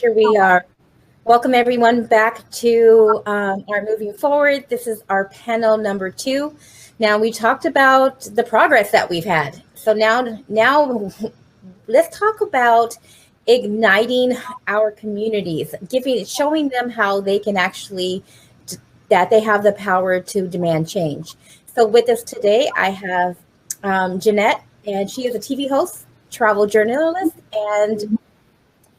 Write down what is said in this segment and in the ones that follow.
here we are. Welcome everyone back to our moving forward. This is our panel number 2. Now we talked about the progress that we've had. So now let's talk about igniting our communities, showing them how they can actually, that they have the power to demand change. So with us today, I have Jeannette, and she is a TV host, travel journalist, and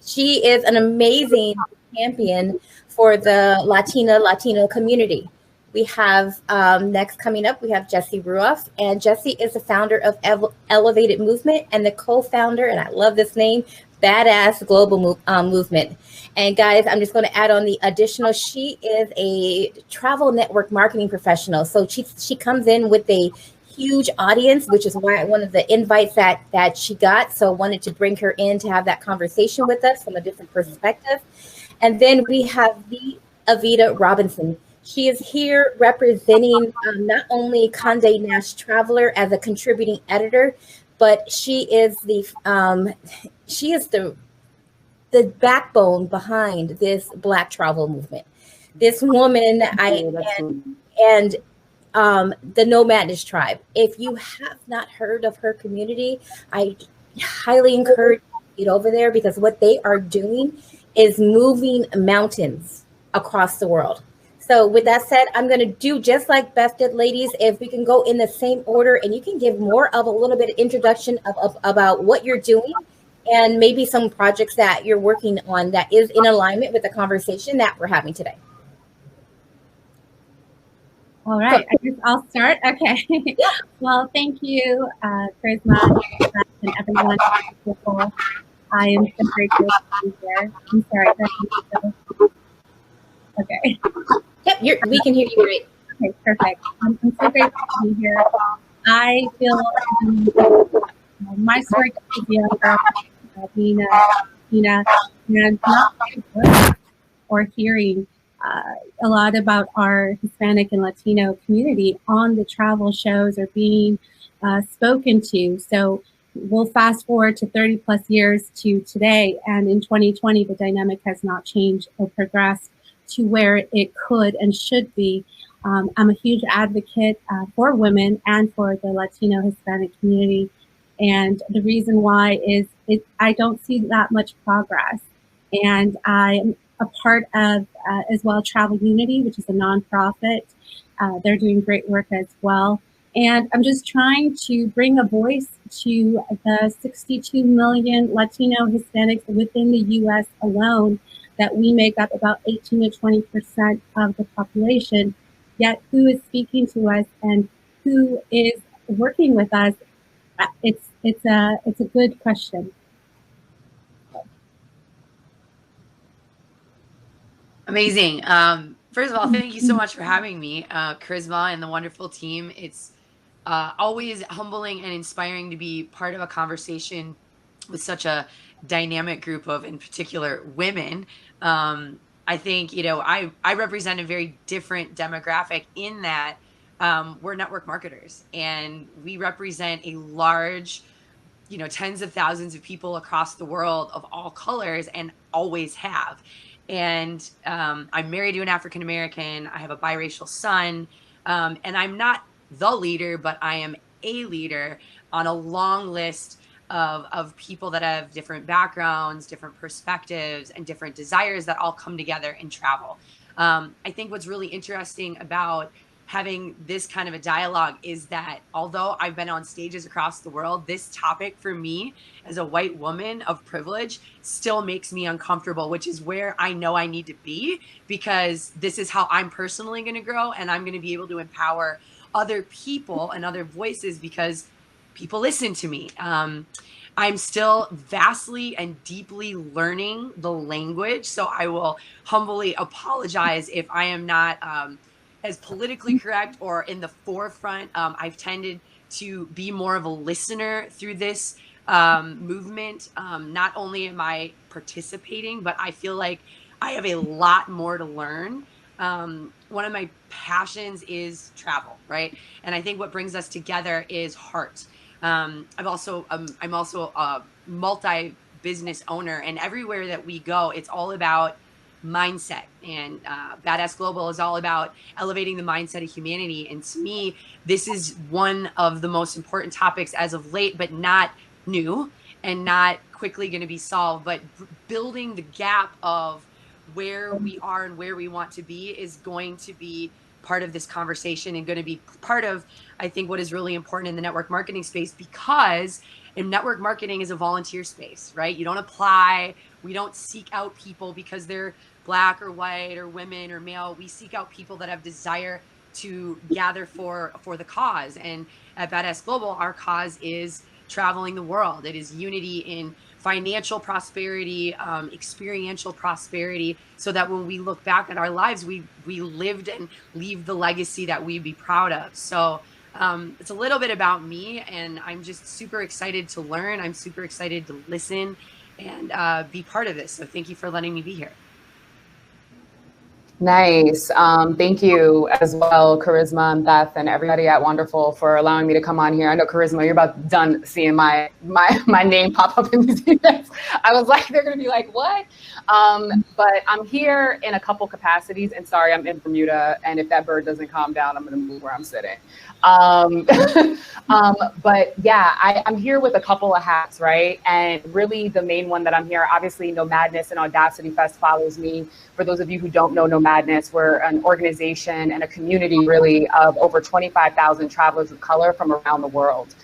she is an amazing champion for the Latino community. We have next coming up, we have Jessie Ruff, and Jessie is the founder of Elvtd Movement and the co-founder, and I love this name, Badass Global Movement. And guys, I'm just going to add on the additional, she is a travel network marketing professional. So she comes in with a huge audience, which is why one of the invites that she got. So I wanted to bring her in to have that conversation with us from a different perspective. And then we have the Aveda Robinson. She is here representing not only Conde Nast Traveler as a contributing editor, but she is the backbone behind this Black travel movement. This woman, the Nomadness tribe. If you have not heard of her community, I highly encourage you to get over there, because what they are doing is moving mountains across the world. So with that said, I'm going to do just like Beth did, ladies. If we can go in the same order, and you can give more of a little bit of introduction about what you're doing, and maybe some projects that you're working on that is in alignment with the conversation that we're having today. All right, I guess I'll start. Okay. Well, thank you, Karisma, and everyone. I am so grateful to be here. I'm sorry. Okay. Yep, we can hear you great. Okay, perfect. I'm so grateful to be here. I feel my story could be about being and not or hearing a lot about our Hispanic and Latino community on the travel shows or being spoken to. So we'll fast forward to 30 plus years to today, and in 2020, the dynamic has not changed or progressed to where it could and should be. I'm a huge advocate for women and for the Latino Hispanic community. And the reason why is I don't see that much progress. And I'm a part of, as well, Travel Unity, which is a nonprofit. They're doing great work as well. And I'm just trying to bring a voice to the 62 million Latino Hispanics within the US alone, that we make up about 18 to 20% of the population, yet who is speaking to us and who is working with us? It's a good question. Amazing. First of all, thank you so much for having me, Karisma and the wonderful team. It's always humbling and inspiring to be part of a conversation with such a dynamic group of, in particular, women. I think, I represent a very different demographic in that we're network marketers, and we represent a large, tens of thousands of people across the world of all colors, and always have. And I'm married to an African American. I have a biracial son, and I'm not the leader, but I am a leader on a long list of people that have different backgrounds, different perspectives, and different desires that all come together in travel. I think what's really interesting about having this kind of a dialogue is that although I've been on stages across the world, this topic for me as a white woman of privilege still makes me uncomfortable, which is where I know I need to be, because this is how I'm personally going to grow, and I'm going to be able to empower other people and other voices because people listen to me. I'm still vastly and deeply learning the language, so I will humbly apologize if I am not as politically correct or in the forefront. I've tended to be more of a listener through this movement. Not only am I participating, but I feel like I have a lot more to learn. One of my passions is travel, right? And I think what brings us together is heart. I'm also a business owner. And everywhere that we go, it's all about mindset. And Badass Global is all about elevating the mindset of humanity. And to me, this is one of the most important topics as of late, but not new and not quickly going to be solved, but building the gap of where we are and where we want to be is going to be part of this conversation and going to be part of, I think, what is really important in the network marketing space, because in network marketing is a volunteer space, right? You don't apply. We don't seek out people because they're Black or white or women or male. We seek out people that have desire to gather for the cause. And at Badass Global, our cause is traveling the world. It is unity in financial prosperity, experiential prosperity, so that when we look back at our lives, we lived and leave the legacy that we'd be proud of. So it's a little bit about me, and I'm just super excited to learn. I'm super excited to listen and be part of this. So thank you for letting me be here. Nice. Thank you as well, Karisma and Beth and everybody at Wanderful for allowing me to come on here. I know, Karisma, you're about done seeing my name pop up in these events. I was like, they're going to be like, what? But I'm here in a couple capacities, and sorry, I'm in Bermuda, and if that bird doesn't calm down, I'm going to move where I'm sitting. But yeah, I'm here with a couple of hats, right? And really the main one that I'm here, obviously Nomadness and Audacity Fest follows me. For those of you who don't know Nomadness, we're an organization and a community really of over 25,000 travelers of color from around the world.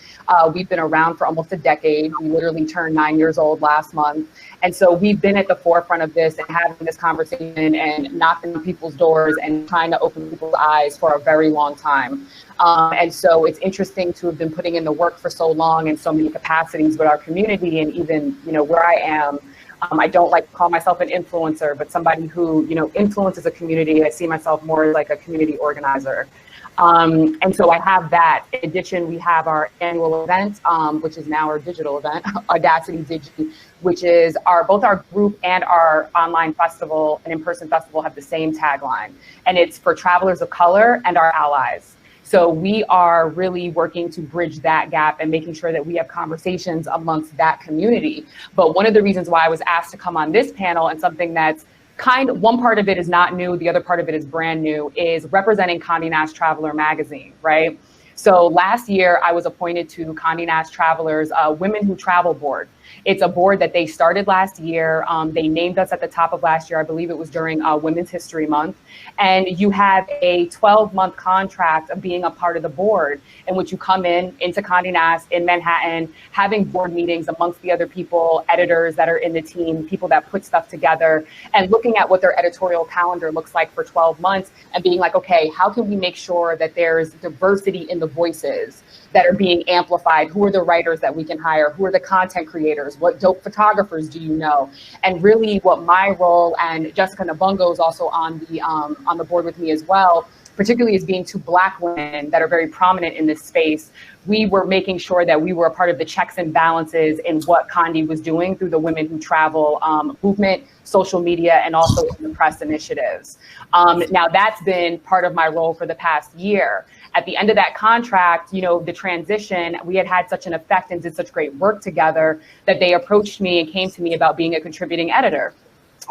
We've been around for almost a decade. We literally turned 9 years old last month. And so we've been at the forefront of this and having this conversation and knocking on people's doors and trying to open people's eyes for a very long time. And so it's interesting to have been putting in the work for so long in so many capacities with our community, and even, you know, where I am. I don't like to call myself an influencer, but somebody who, you know, influences a community. I see myself more as like a community organizer. And so I have that. In addition, we have our annual event, which is now our digital event, Audacity Digi, which is both our group and our online festival and in-person festival have the same tagline. And it's for travelers of color and our allies. So we are really working to bridge that gap and making sure that we have conversations amongst that community. But one of the reasons why I was asked to come on this panel, and something that's one part of it is not new, the other part of it is brand new, is representing Conde Nast Traveler magazine, right? So last year I was appointed to Conde Nast Traveler's Women Who Travel board. It's a board that they started last year. They named us at the top of last year. I believe it was during Women's History Month. And you have a 12-month contract of being a part of the board, in which you come into Conde Nast in Manhattan, having board meetings amongst the other people, editors that are in the team, people that put stuff together, and looking at what their editorial calendar looks like for 12 months and being like, okay, how can we make sure that there's diversity in the voices that are being amplified? Who are the writers that we can hire? Who are the content creators? What dope photographers do you know? And really what my role, and Jessica Nabungo is also on the board with me as well, particularly as being two Black women that are very prominent in this space, we were making sure that we were a part of the checks and balances in what Conde was doing through the Women Who Travel movement, social media, and also in the press initiatives. Now that's been part of my role for the past year. At the end of that contract, you know, the transition, we had such an effect and did such great work together that they approached me and came to me about being a contributing editor.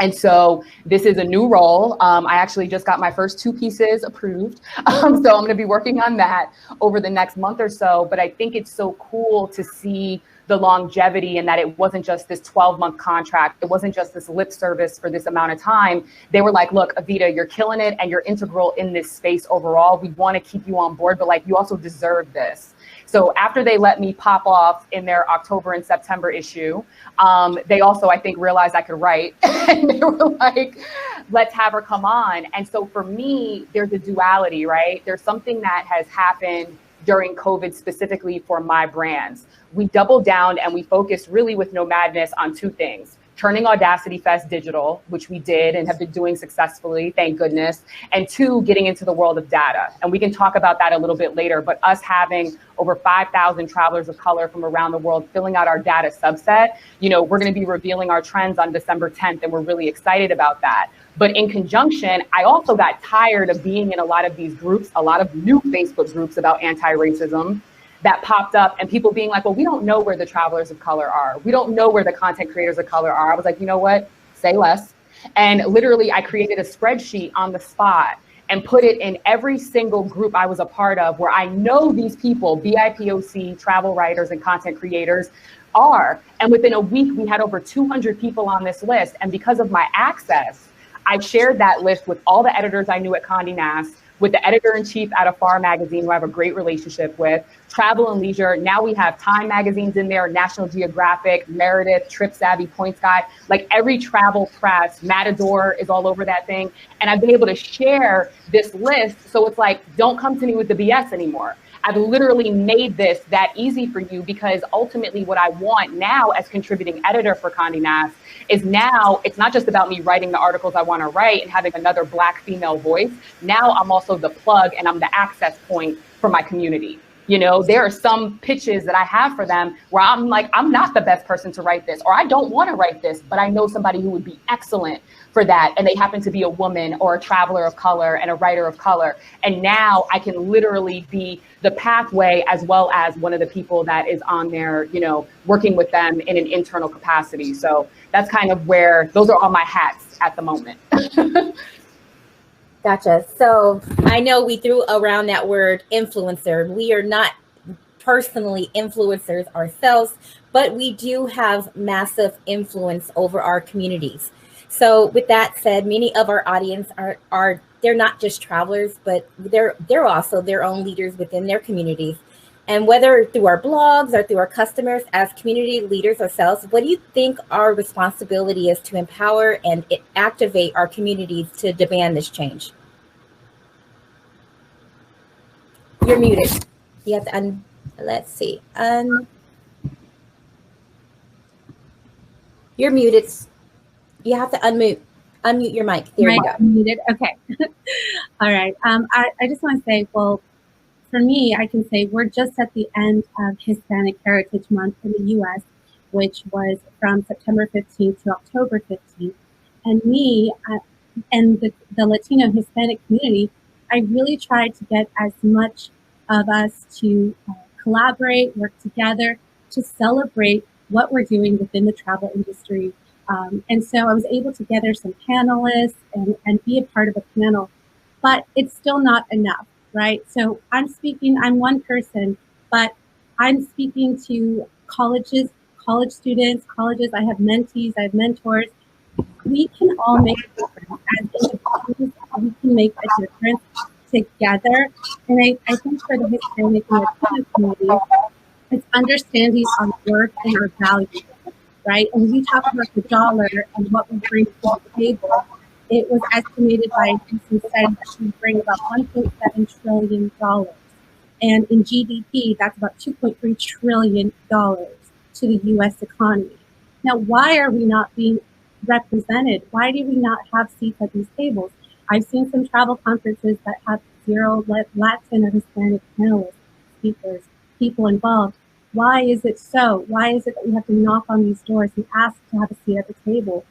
And so this is a new role. I actually just got my first 2 pieces approved. So I'm going to be working on that over the next month or so. But I think it's so cool to see the longevity, and that it wasn't just this 12-month contract. It wasn't just this lip service for this amount of time. They were like, look, Evita, you're killing it and you're integral in this space overall. We want to keep you on board, but like, you also deserve this. So after they let me pop off in their October and September issue, they also, I think, realized I could write. And they were like, let's have her come on. And so for me, there's a duality, right? There's something that has happened during COVID specifically for my brands. We doubled down and we focused really with Nomadness on 2 things: turning Audacity Fest digital, which we did and have been doing successfully, thank goodness, and 2, getting into the world of data. And we can talk about that a little bit later, but us having over 5,000 travelers of color from around the world filling out our data subset, you know, we're going to be revealing our trends on December 10th, and we're really excited about that. But in conjunction, I also got tired of being in a lot of these groups, a lot of new Facebook groups about anti-racism, that popped up, and people being like, well, we don't know where the travelers of color are. We don't know where the content creators of color are. I was like, you know what? Say less. And literally, I created a spreadsheet on the spot and put it in every single group I was a part of where I know these people, BIPOC, travel writers, and content creators are. And within a week, we had over 200 people on this list. And because of my access, I shared that list with all the editors I knew at Conde Nast, with the editor-in-chief at Afar magazine, who I have a great relationship with, Travel and Leisure. Now we have Time magazines in there, National Geographic, Meredith, Trip Savvy, Points Guide, like every travel press, Matador is all over that thing. And I've been able to share this list. So it's like, don't come to me with the BS anymore. I've literally made this that easy for you, because ultimately what I want now as contributing editor for Conde Nast is now it's not just about me writing the articles I want to write and having another Black female voice. Now I'm also the plug and I'm the access point for my community. You know, there are some pitches that I have for them where I'm like, I'm not the best person to write this, or I don't want to write this, but I know somebody who would be excellent for that. And they happen to be a woman or a traveler of color and a writer of color. And now I can literally be the pathway as well as one of the people that is on there, you know, working with them in an internal capacity. So that's kind of where those are all my hats at the moment. Gotcha. So I know we threw around that word influencer. We are not personally influencers ourselves, but we do have massive influence over our communities. So with that said, many of our audience are they're not just travelers, but they're also their own leaders within their communities. And whether through our blogs or through our customers, as community leaders ourselves, what do you think our responsibility is to empower and activate our communities to demand this change? You're muted. You have to let's see. You're muted. You have to unmute your mic. There you go. Muted. Okay. All right. I just want to say, well, for me, I can say we're just at the end of Hispanic Heritage Month in the U.S., which was from September 15th to October 15th. And me and the Latino Hispanic community, I really tried to get as much of us to collaborate, work together to celebrate what we're doing within the travel industry. And so I was able to gather some panelists and be a part of a panel, but it's still not enough, right? So I'm one person, but I'm speaking to colleges, college students, colleges. I have mentees, I have mentors. We can all make a difference as individuals. We can make a difference together. And I think for the Hispanic and Latino community, it's understanding our worth and our value, right? And when we talk about the dollar and what we bring to the table, it was estimated by a recent study that we bring about $1.7 trillion. And in GDP, that's about $2.3 trillion to the U.S. economy. Now, why are we not being represented? Why do we not have seats at these tables? I've seen some travel conferences that have 0 Latin or Hispanic panelists, speakers, people involved. Why is it so? Why is it that we have to knock on these doors and ask to have a seat at the table?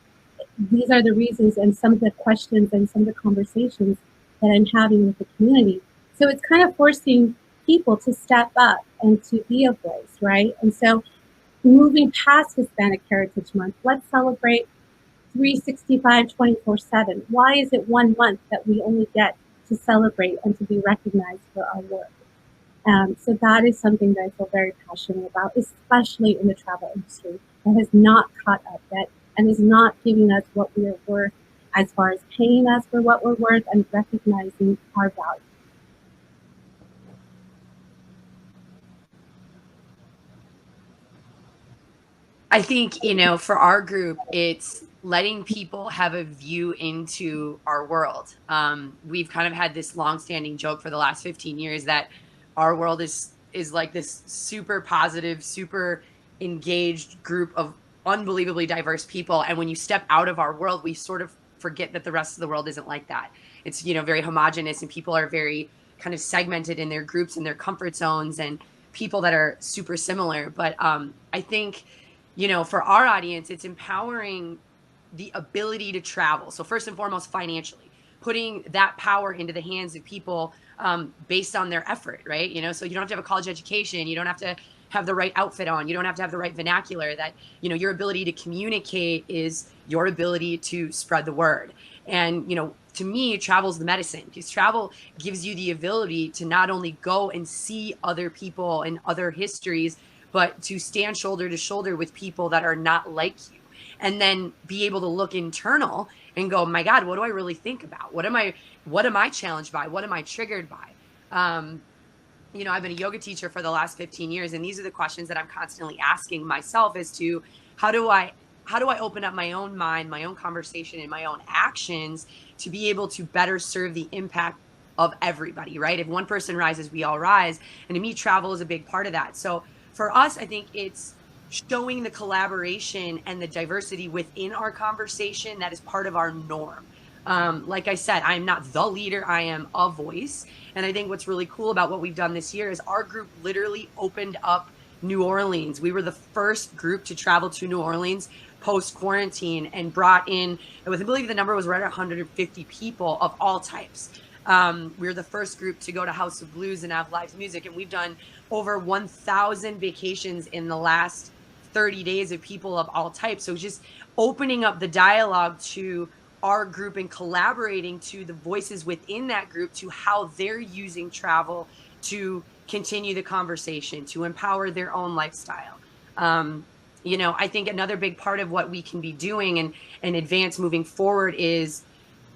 These are the reasons and some of the questions and some of the conversations that I'm having with the community. So it's kind of forcing people to step up and to be a voice, right? And so moving past Hispanic Heritage Month, let's celebrate 365, 24/7. Why is it 1 month that we only get to celebrate and to be recognized for our work? So that is something that I feel very passionate about, especially in the travel industry that has not caught up yet and is not giving us what we are worth as far as paying us for what we're worth and recognizing our value. I think, you know, for our group, it's letting people have a view into our world. We've kind of had this longstanding joke for the last 15 years that our world is like this super positive, super engaged group of unbelievably diverse people. And when you step out of our world, we sort of forget that the rest of the world isn't like that. It's, you know, very homogenous, and people are very kind of segmented in their groups and their comfort zones, and people that are super similar. But I think, you know, for our audience, it's empowering the ability to travel. So first and foremost, financially, putting that power into the hands of people based on their effort, right? You know, so you don't have to have a college education. You don't have to have the right outfit on. You don't have to have the right vernacular. That, you know, your ability to communicate is your ability to spread the word. And, you know, to me, travel's the medicine, because travel gives you the ability to not only go and see other people and other histories, but to stand shoulder to shoulder with people that are not like you, and then be able to look internal and go, my God, what do I really think about? What am I challenged by? What am I triggered by? You know, I've been a yoga teacher for the last 15 years, and these are the questions that I'm constantly asking myself as to how do I open up my own mind, my own conversation, and my own actions to be able to better serve the impact of everybody, right? If one person rises, we all rise. And to me, travel is a big part of that. So for us, I think it's showing the collaboration and the diversity within our conversation that is part of our norm. Like I said, I'm not the leader, I am a voice. And I think what's really cool about what we've done this year is our group literally opened up New Orleans. We were the first group to travel to New Orleans post-quarantine and brought in, I believe the number was right at 150 people of all types. We were the first group to go to House of Blues and have live music, and we've done over 1,000 vacations in the last 30 days of people of all types. So just opening up the dialogue to our group and collaborating to the voices within that group to how they're using travel to continue the conversation, to empower their own lifestyle. You know, I think another big part of what we can be doing and advance moving forward is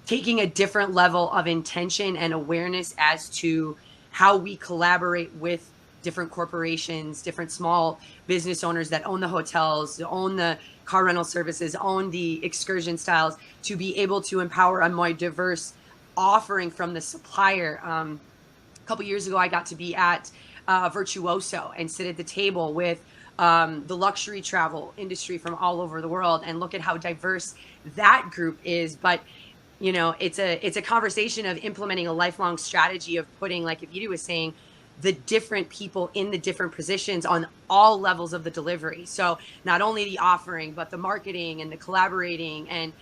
taking a different level of intention and awareness as to how we collaborate with different corporations, different small business owners that own the hotels, own the car rental services, own the excursion styles, to be able to empower a more diverse offering from the supplier. A couple years ago, I got to be at Virtuoso and sit at the table with the luxury travel industry from all over the world and look at how diverse that group is. But you know, it's a conversation of implementing a lifelong strategy of putting, like Evita was saying, the different people in the different positions on all levels of the delivery. So not only the offering, but the marketing and the collaborating and,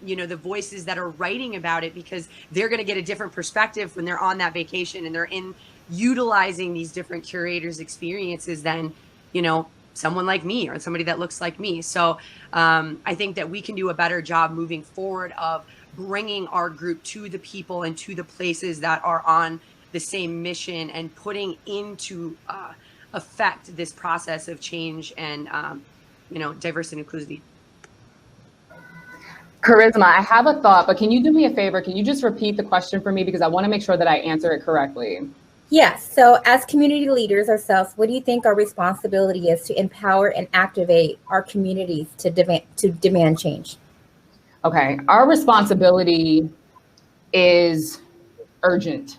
you know, the voices that are writing about it, because they're going to get a different perspective when they're on that vacation and they're in utilizing these different curators' experiences than, you know, someone like me or somebody that looks like me. So I think that we can do a better job moving forward of bringing our group to the people and to the places that are on the same mission and putting into effect this process of change and, you know, diversity and inclusivity. Karisma, I have a thought, but can you do me a favor? Can you just repeat the question for me? Because I want to make sure that I answer it correctly. Yes. So as community leaders ourselves, what do you think our responsibility is to empower and activate our communities to demand change? Okay. Our responsibility is urgent.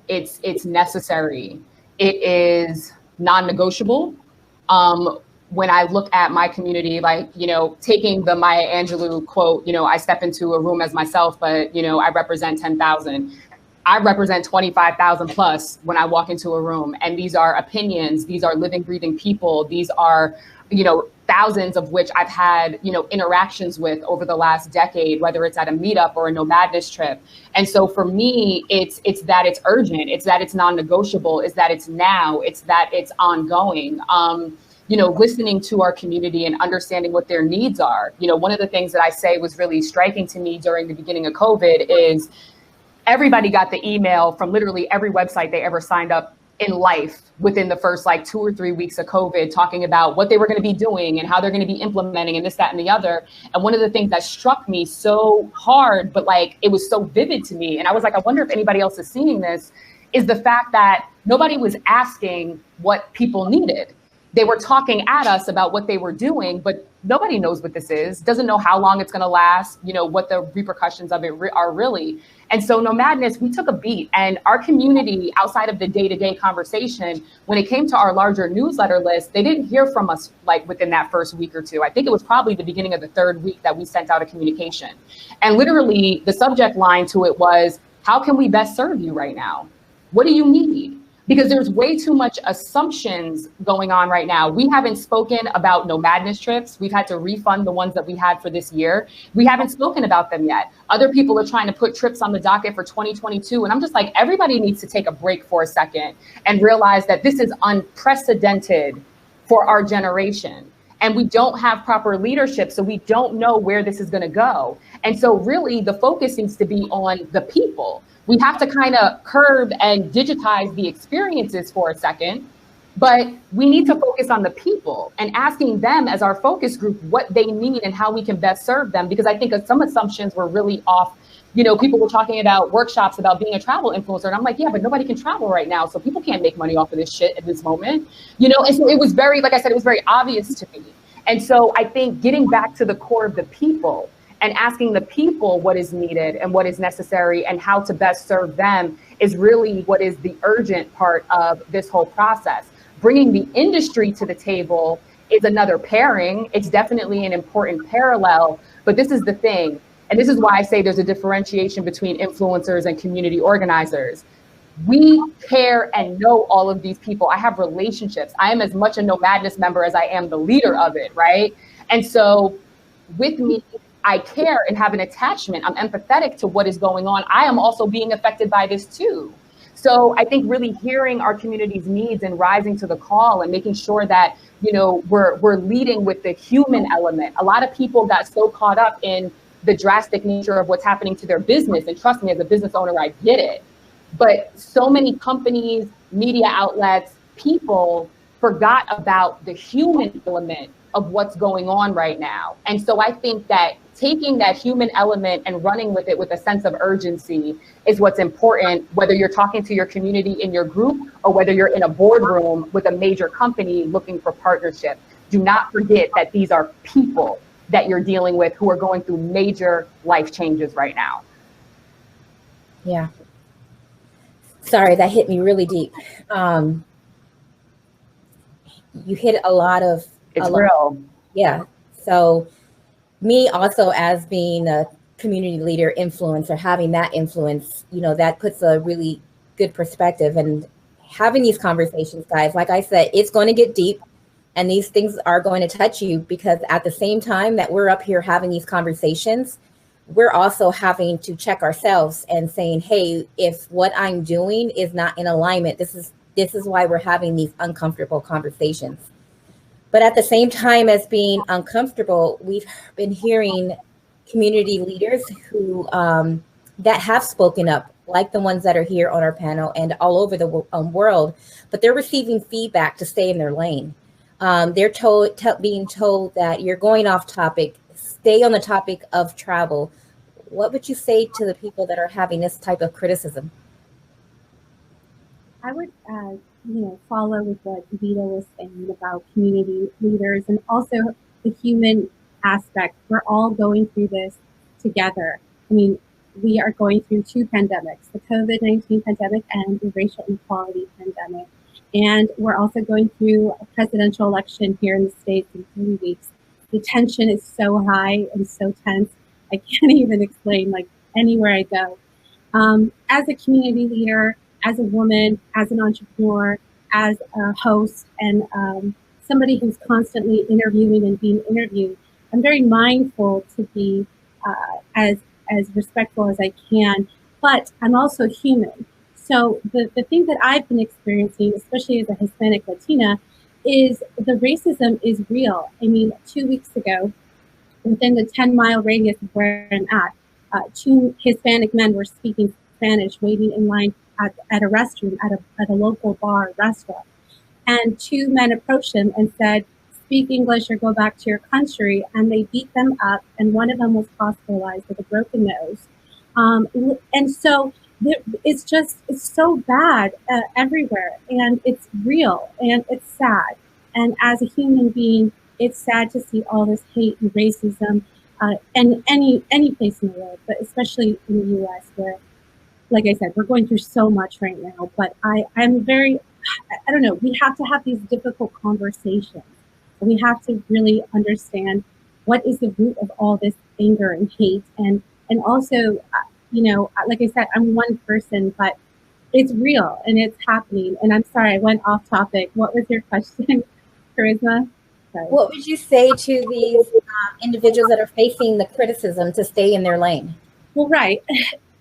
It's necessary. It is non-negotiable. When I look at my community, like, you know, taking the Maya Angelou quote, you know, I step into a room as myself, but, you know, I represent 10,000. I represent 25,000 plus when I walk into a room. And these are opinions. These are living, breathing people. These are, you know, thousands of which I've had, you know, interactions with over the last decade, whether it's at a meetup or a Nomadness trip. And so for me, it's that it's urgent. It's that it's non-negotiable. It's that it's now. It's that it's ongoing. You know, listening to our community and understanding what their needs are. You know, one of the things that I say was really striking to me during the beginning of COVID is everybody got the email from literally every website they ever signed up in life within the first like 2 or 3 weeks of COVID, talking about what they were going to be doing and how they're going to be implementing and this, that, and the other. And one of the things that struck me so hard, but like it was so vivid to me, and I was like, I wonder if anybody else is seeing this, is the fact that nobody was asking what people needed. They were talking at us about what they were doing, but nobody knows what this is, doesn't know how long it's going to last, you know, what the repercussions of it are really. And so Nomadness, we took a beat, and our community outside of the day-to-day conversation, when it came to our larger newsletter list, they didn't hear from us like within that first week or two. I think it was probably the beginning of the third week that we sent out a communication. And literally the subject line to it was, how can we best serve you right now? What do you need? because there's way too much assumptions going on right now. We haven't spoken about Nomadness trips. We've had to refund the ones that we had for this year. We haven't spoken about them yet. Other people are trying to put trips on the docket for 2022. And I'm just like, everybody needs to take a break for a second and realize that this is unprecedented for our generation. And we don't have proper leadership, so we don't know where this is going to go. And so really the focus needs to be on the people. We have to kind of curb and digitize the experiences for a second, but we need to focus on the people and asking them as our focus group what they need and how we can best serve them. Because I think some assumptions were really off. You know, people were talking about workshops about being a travel influencer. And I'm like, yeah, but nobody can travel right now. So people can't make money off of this shit at this moment, you know? And so it was very, like I said, it was very obvious to me. And so I think getting back to the core of the people and asking the people what is needed and what is necessary and how to best serve them is really what is the urgent part of this whole process. Bringing the industry to the table is another pairing. It's definitely an important parallel, but this is the thing. And this is why I say there's a differentiation between influencers and community organizers. We care and know all of these people. I have relationships. I am as much a Nomadness member as I am the leader of it, right? And so with me, I care and have an attachment. I'm empathetic to what is going on. I am also being affected by this too. So I think really hearing our community's needs and rising to the call and making sure that, you know, we're leading with the human element. A lot of people got so caught up in the drastic nature of what's happening to their business. And trust me, as a business owner, I get it. But so many companies, media outlets, people forgot about the human element of what's going on right now. And so I think that taking that human element and running with it with a sense of urgency is what's important, whether you're talking to your community in your group or whether you're in a boardroom with a major company looking for partnership. Do not forget that these are people that you're dealing with who are going through major life changes right now. Yeah. Sorry, that hit me really deep. You hit a lot of... It's real. Yeah. So me also as being a community leader, influencer, having that influence, you know, that puts a really good perspective. And having these conversations, guys, like I said, it's going to get deep and these things are going to touch you, because at the same time that we're up here having these conversations, we're also having to check ourselves and saying, hey, if what I'm doing is not in alignment, this is why we're having these uncomfortable conversations. But at the same time as being uncomfortable, we've been hearing community leaders who that have spoken up, like the ones that are here on our panel and all over the world, but they're receiving feedback to stay in their lane. They're being told that you're going off topic, stay on the topic of travel. What would you say to the people that are having this type of criticism? I would, follow with what Evita was saying about community leaders and also the human aspect. We're all going through this together. I mean, we are going through two pandemics, the COVID-19 pandemic and the racial inequality pandemic. And we're also going through a presidential election here in the States in 3 weeks. The tension is so high and so tense. I can't even explain, like, anywhere I go. As a community leader, as a woman, as an entrepreneur, as a host, and somebody who's constantly interviewing and being interviewed, I'm very mindful to be as respectful as I can, but I'm also human. So the thing that I've been experiencing, especially as a Hispanic Latina, is the racism is real. I mean, 2 weeks ago, within the 10-mile radius of where I'm at, 2 Hispanic men were speaking Spanish, waiting in line at a restroom, at a local bar restaurant. And 2 men approached them and said, speak English or go back to your country. And they beat them up. And one of them was hospitalized with a broken nose. And so it's so bad everywhere. And it's real and it's sad. And as a human being, it's sad to see all this hate and racism and any place in the world, but especially in the US, where, like I said, we're going through so much right now. But I'm very, I don't know, we have to have these difficult conversations. We have to really understand what is the root of all this anger and hate. And also, like I said, I'm one person, but it's real and it's happening. And I'm sorry, I went off topic. What was your question, Karisma? Sorry. What would you say to these individuals that are facing the criticism to stay in their lane? Well, right.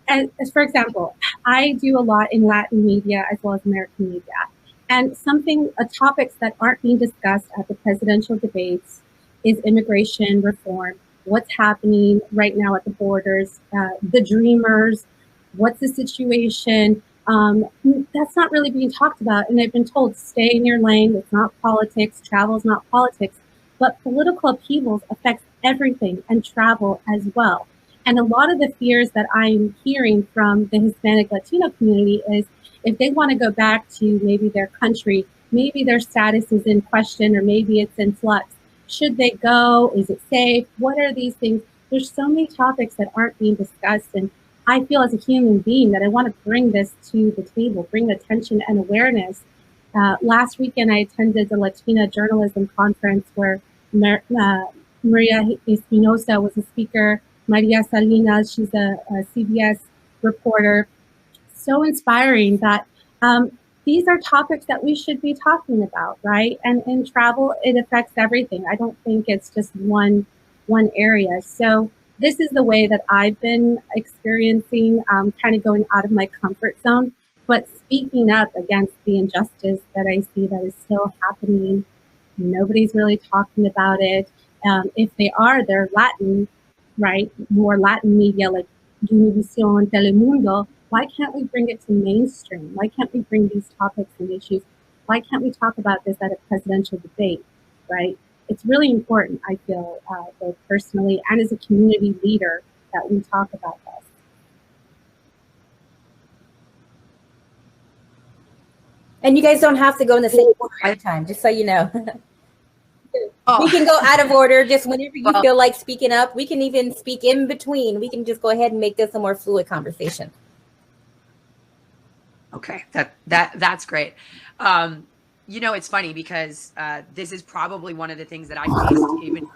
As for example, I do a lot in Latin media as well as American media. And topics that aren't being discussed at the presidential debates is immigration reform, what's happening right now at the borders, the dreamers, what's the situation. That's not really being talked about. And I've been told, stay in your lane, it's not politics, travel is not politics. But political upheavals affects everything and travel as well. And a lot of the fears that I'm hearing from the Hispanic Latino community is if they want to go back to maybe their country, maybe their status is in question or maybe it's in flux. Should they go? Is it safe? What are these things? There's so many topics that aren't being discussed. And I feel as a human being that I want to bring this to the table, bring attention and awareness. Last weekend, I attended the Latina Journalism Conference where Maria Espinosa was a speaker. Maria Salinas, she's a CBS reporter. So inspiring that these are topics that we should be talking about, right? And in travel, it affects everything. I don't think it's just one area. So this is the way that I've been experiencing, kind of going out of my comfort zone, but speaking up against the injustice that I see that is still happening. Nobody's really talking about it. If they are, they're Latin, right? More Latin media like Univision, Telemundo. Why can't we bring it to mainstream? Why can't we bring these topics and issues? Why can't we talk about this at a presidential debate, right? It's really important, I feel, both personally and as a community leader, that we talk about this. And you guys don't have to go in the same order every time, just so you know. We can go out of order just whenever you feel like speaking up. We can even speak in between. We can just go ahead and make this a more fluid conversation. Okay, that's great. You know, it's funny because this is probably one of the things that I faced even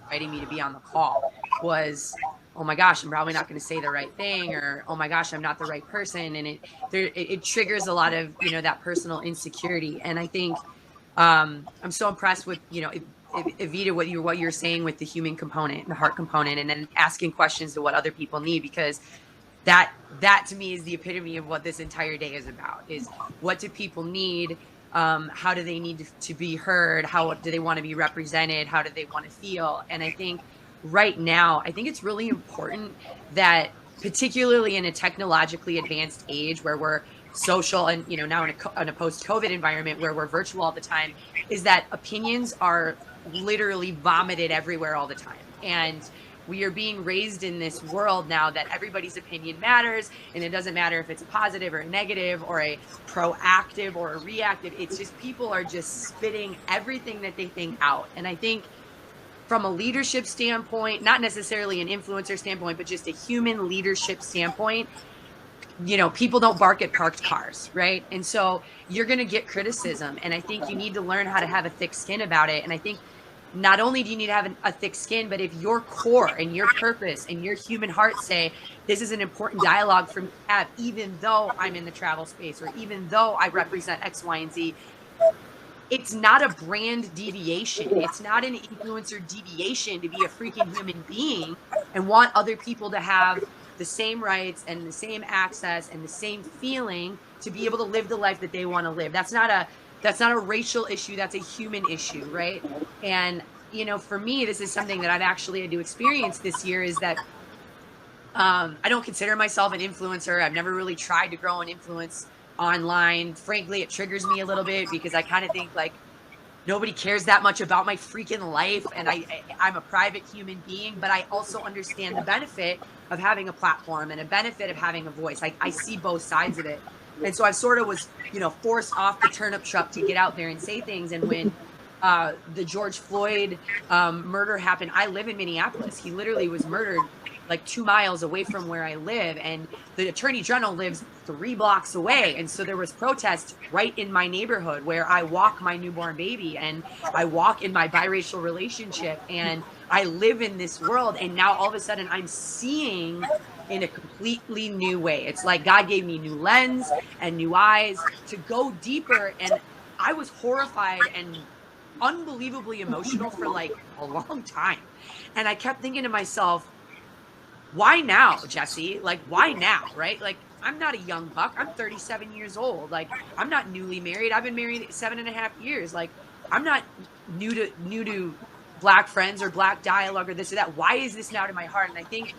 inviting me to be on the call was, oh my gosh, I'm probably not going to say the right thing, or oh my gosh, I'm not the right person, and it triggers a lot of, you know, that personal insecurity. And I think I'm so impressed with, you know, Evita, what you're saying with the human component, the heart component, and then asking questions to what other people need, because that to me is the epitome of what this entire day is about, is what do people need? How do they need to be heard? How do they want to be represented? How do they want to feel? And I think right now, I think it's really important that, particularly in a technologically advanced age where we're social and, you know, now in a post-COVID environment where we're virtual all the time, is that opinions are literally vomited everywhere all the time. And we are being raised in this world now that everybody's opinion matters, and it doesn't matter if it's a positive or a negative or a proactive or a reactive. It's just people are just spitting everything that they think out. And I think from a leadership standpoint, not necessarily an influencer standpoint, but just a human leadership standpoint, you know, people don't bark at parked cars, right? And so you're going to get criticism. And I think you need to learn how to have a thick skin about it. And I think not only do you need to have a thick skin, but if your core and your purpose and your human heart say, this is an important dialogue for me to have, even though I'm in the travel space or even though I represent X, Y, and Z, it's not a brand deviation. It's not an influencer deviation to be a freaking human being and want other people to have the same rights and the same access and the same feeling to be able to live the life that they want to live. That's not a racial issue. That's a human issue, right? And, you know, for me, this is something that I've actually had to experience this year, is that I don't consider myself an influencer. I've never really tried to grow an influence online. Frankly, it triggers me a little bit because I kind of think like nobody cares that much about my freaking life. And I'm a private human being, but I also understand the benefit of having a platform and a benefit of having a voice. Like, I see both sides of it. And so I sort of was, you know, forced off the turnip truck to get out there and say things. And when the George Floyd murder happened, I live in Minneapolis. He literally was murdered like 2 miles away from where I live, and the Attorney General lives 3 blocks away. And so there was protests right in my neighborhood where I walk my newborn baby, and I walk in my biracial relationship, and I live in this world. And now all of a sudden I'm seeing in a completely new way. It's like God gave me new lens and new eyes to go deeper. And I was horrified and unbelievably emotional for like a long time. And I kept thinking to myself, why now, Jessie? Like, why now, right? Like, I'm not a young buck. I'm 37 years old. Like, I'm not newly married. I've been married 7.5 years. Like, I'm not new to Black friends or Black dialogue or this or that. Why is this now to my heart? And I think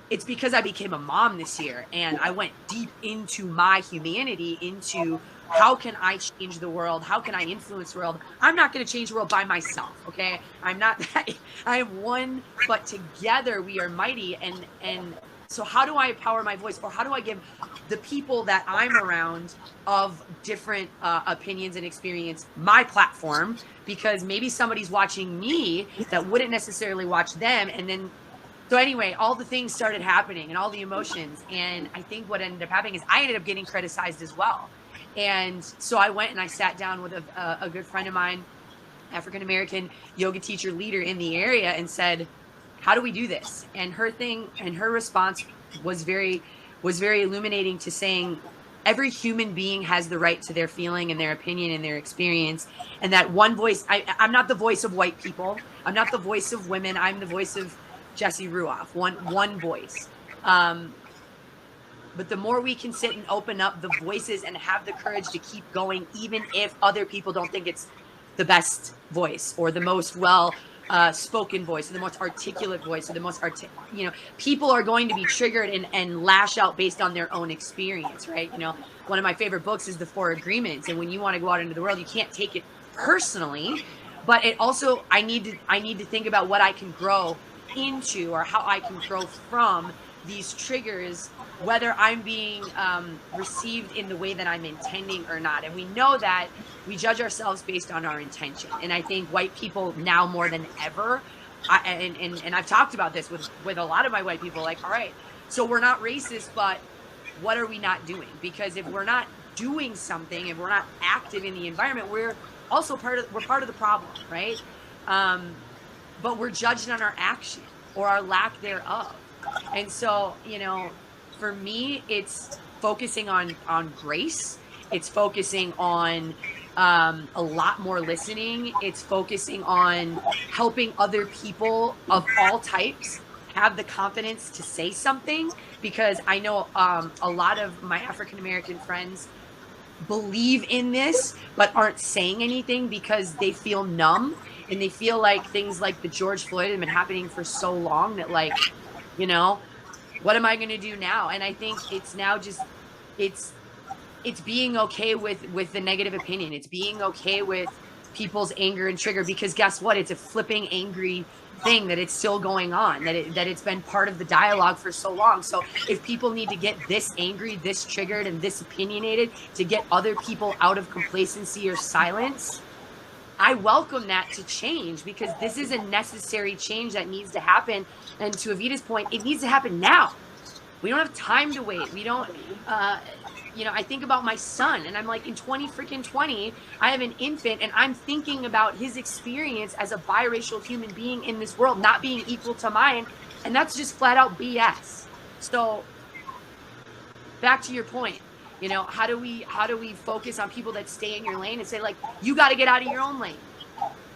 it's because I became a mom this year, and I went deep into my humanity, into how can I change the world? How can I influence the world? I'm not going to change the world by myself, okay? I'm not that. I am one, but together we are mighty. And so how do I empower my voice, or how do I give the people that I'm around of different opinions and experience my platform? Because maybe somebody's watching me that wouldn't necessarily watch them. And then, so anyway, all the things started happening and all the emotions. And I think what ended up happening is I ended up getting criticized as well. And so I went and I sat down with a good friend of mine, African-American yoga teacher leader in the area, and said, how do we do this? And her response was very illuminating, to saying every human being has the right to their feeling and their opinion and their experience. And that one voice, I'm not the voice of white people. I'm not the voice of women. I'm the voice of Jessie Ruff, one voice. But the more we can sit and open up the voices and have the courage to keep going, even if other people don't think it's the best voice or the most spoken voice or the most articulate voice or the most people are going to be triggered and lash out based on their own experience, right? One of my favorite books is The 4 Agreements. And when you want to go out into the world, you can't take it personally, but it also, I need to think about what I can grow into, or how I can grow from these triggers, whether I'm being received in the way that I'm intending or not. And we know that we judge ourselves based on our intention. And I think white people now more than ever, and I've talked about this with a lot of my white people, like, all right, so we're not racist, but what are we not doing? Because if we're not doing something, if we're not active in the environment, we're also part of the problem, right? But we're judged on our action or our lack thereof. And so, for me, it's focusing on grace. It's focusing on a lot more listening. It's focusing on helping other people of all types have the confidence to say something, because I know a lot of my African-American friends believe in this but aren't saying anything because they feel numb, and they feel like things like the George Floyd have been happening for so long that, like, what am I going to do now? And I think it's now just, it's being okay with the negative opinion. It's being okay with people's anger and trigger, because guess what? It's a flipping angry thing that it's still going on, that it's been part of the dialogue for so long. So if people need to get this angry, this triggered, and this opinionated to get other people out of complacency or silence, I welcome that to change, because this is a necessary change that needs to happen. And to Evita's point, it needs to happen now. We don't have time to wait. We don't, I think about my son, and I'm like, in 2020, I have an infant, and I'm thinking about his experience as a biracial human being in this world not being equal to mine. And that's just flat out BS. So back to your point, how do we focus on people that stay in your lane and say, like, you got to get out of your own lane?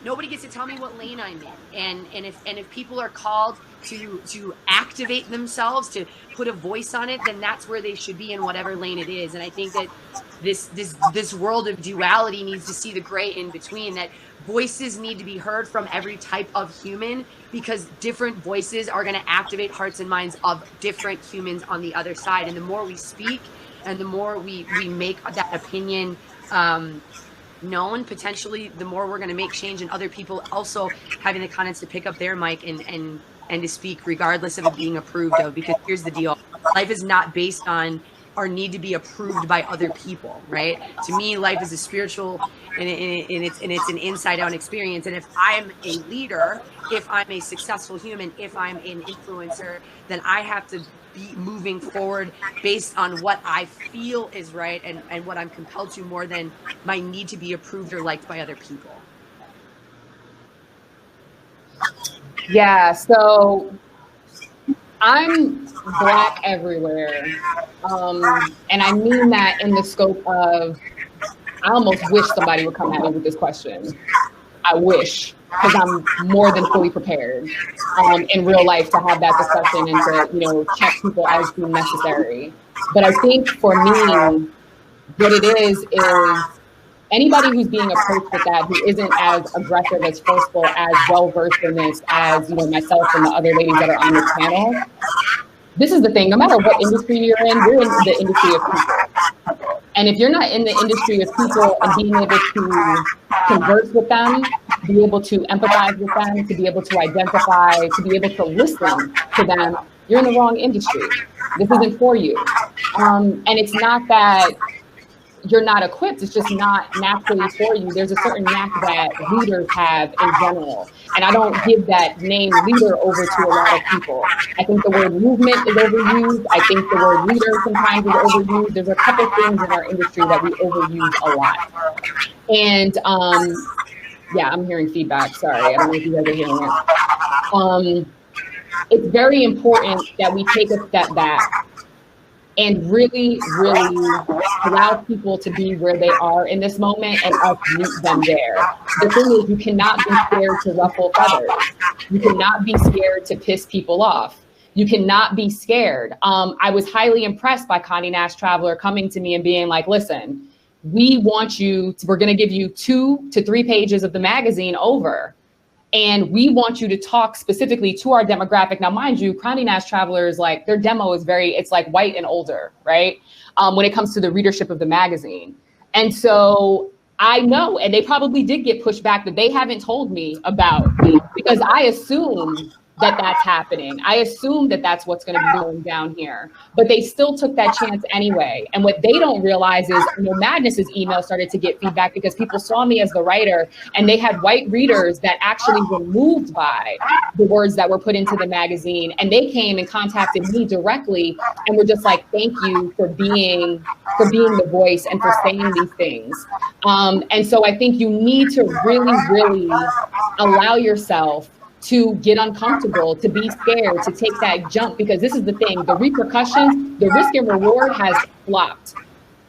Nobody gets to tell me what lane I'm in. And if people are called to activate themselves, to put a voice on it, then that's where they should be, in whatever lane it is. And I think that this world of duality needs to see the gray in between, that voices need to be heard from every type of human, because different voices are going to activate hearts and minds of different humans on the other side. And the more we speak and the more we make that opinion known, potentially, the more we're going to make change, and other people also having the confidence to pick up their mic and to speak, regardless of it being approved of. Because here's the deal: life is not based on or need to be approved by other people, right? To me, life is a spiritual and it's an inside out experience. And if I'm a leader, if I'm a successful human, if I'm an influencer, then I have to be moving forward based on what I feel is right and what I'm compelled to, more than my need to be approved or liked by other people. Yeah, so I'm Black everywhere. And I mean that in the scope of, I almost wish somebody would come at me with this question. I wish, because I'm more than fully prepared in real life to have that discussion and to, you know, check people as being necessary. But I think for me, what it is anybody who's being approached with that, who isn't as aggressive, as forceful, as well-versed in this as, you know, myself and the other ladies that are on the channel. This is the thing, no matter what industry you're in the industry of people. And if you're not in the industry of people and being able to converse with them, be able to empathize with them, to be able to identify, to be able to listen to them, you're in the wrong industry. This isn't for you. And it's not that you're not equipped, it's just not naturally for you. There's a certain knack that leaders have in general. And I don't give that name leader over to a lot of people. I think the word movement is overused. I think the word leader sometimes is overused. There's a couple things in our industry that we overuse a lot. And yeah, I'm hearing feedback, sorry. I don't know if you guys are hearing it. It's very important that we take a step back and really, really allow people to be where they are in this moment and us meet them there. The thing is, you cannot be scared to ruffle feathers. You cannot be scared to piss people off. You cannot be scared. I was highly impressed by Conde Nast Traveler coming to me and being like, listen, we want you, we're gonna give you 2 to 3 pages of the magazine over. And we want you to talk specifically to our demographic. Now, mind you, Conde Nast Travelers, like their demo is it's like white and older, right? When it comes to the readership of the magazine. And so I know, and they probably did get pushed back that they haven't told me about, because I assume that that's happening. I assume that that's what's going to be going down here, but they still took that chance anyway. And what they don't realize is, you know, Nomadness's email started to get feedback because people saw me as the writer, and they had white readers that actually were moved by the words that were put into the magazine. And they came and contacted me directly and were just like, thank you for being the voice and for saying these things. And so I think you need to really, really allow yourself to get uncomfortable, to be scared, to take that jump, because this is the thing, the repercussions, the risk and reward has flopped.